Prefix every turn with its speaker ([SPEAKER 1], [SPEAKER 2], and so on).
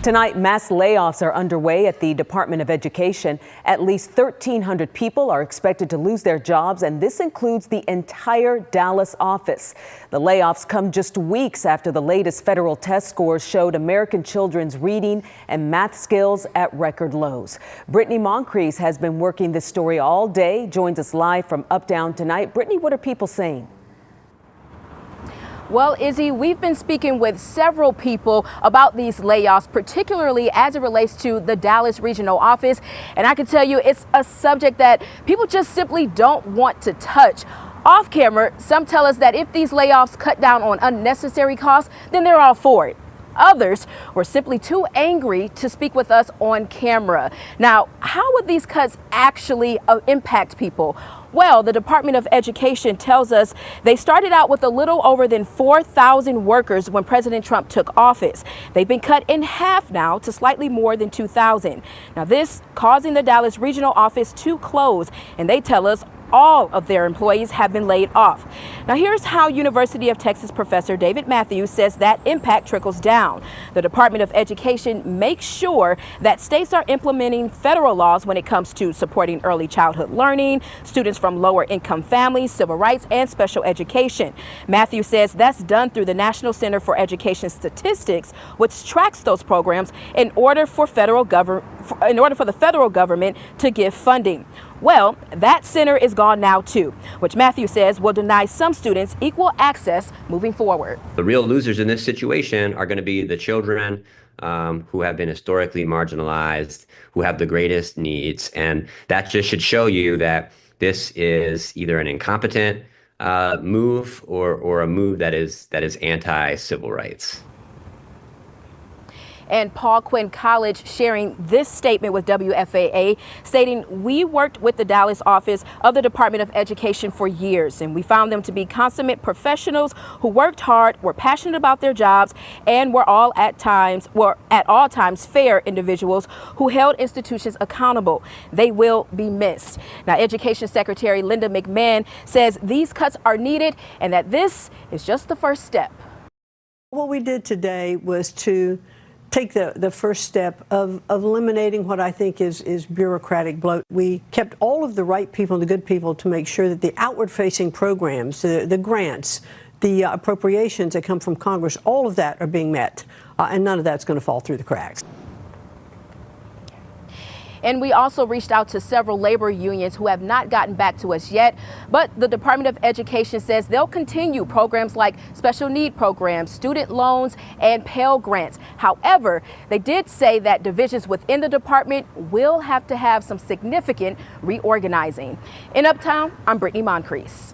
[SPEAKER 1] Tonight, mass layoffs are underway at the Department of Education. At least 1,300 people are expected to lose their jobs, and this includes the entire Dallas office. The layoffs come just weeks after the latest federal test scores showed American children's reading and math skills at record lows. Brittany Moncrief has been working this story all day, joins us live from Uptown tonight. Brittany, what are people saying?
[SPEAKER 2] Well, Izzy, we've been speaking with several people about these layoffs, particularly as it relates to the Dallas regional office. And I can tell you it's a subject that people just simply don't want to touch. Off camera, some tell us that if these layoffs cut down on unnecessary costs, then they're all for it. Others were simply too angry to speak with us on camera. Now, how would these cuts actually impact people? Well, the Department of Education tells us they started out with a little over than 4,000 workers when President Trump took office. They've been cut in half now to slightly more than 2,000. Now, this causing the Dallas regional office to close, and they tell us all of their employees have been laid off. Now, here's how University of Texas professor David Matthews says that impact trickles down. The Department of Education makes sure that states are implementing federal laws when it comes to supporting early childhood learning, students from lower income families, civil rights, and special education. Matthews says that's done through the National Center for Education Statistics, which tracks those programs in order for the federal government to give funding. Well, that center is gone now too, which Matthews says will deny some students equal access moving forward.
[SPEAKER 3] The real losers in this situation are going to be the children who have been historically marginalized, who have the greatest needs. And that just should show you that this is either an incompetent move or a move that is anti-civil rights.
[SPEAKER 2] And Paul Quinn College sharing this statement with WFAA, stating, "We worked with the Dallas office of the Department of Education for years, and we found them to be consummate professionals who worked hard, were passionate about their jobs, and were at all times fair individuals who held institutions accountable. They will be missed." Now, Education Secretary Linda McMahon says these cuts are needed and that this is just the first step.
[SPEAKER 4] What we did today was to take the first step of eliminating what I think is bureaucratic bloat. We kept all of the right people, the good people, to make sure that the outward-facing programs, the grants, the appropriations that come from Congress, all of that are being met, and none of that's going to fall through the cracks.
[SPEAKER 2] And we also reached out to several labor unions who have not gotten back to us yet. But the Department of Education says they'll continue programs like special need programs, student loans, and Pell Grants. However, they did say that divisions within the department will have to have some significant reorganizing. In Uptown, I'm Brittany Moncrief.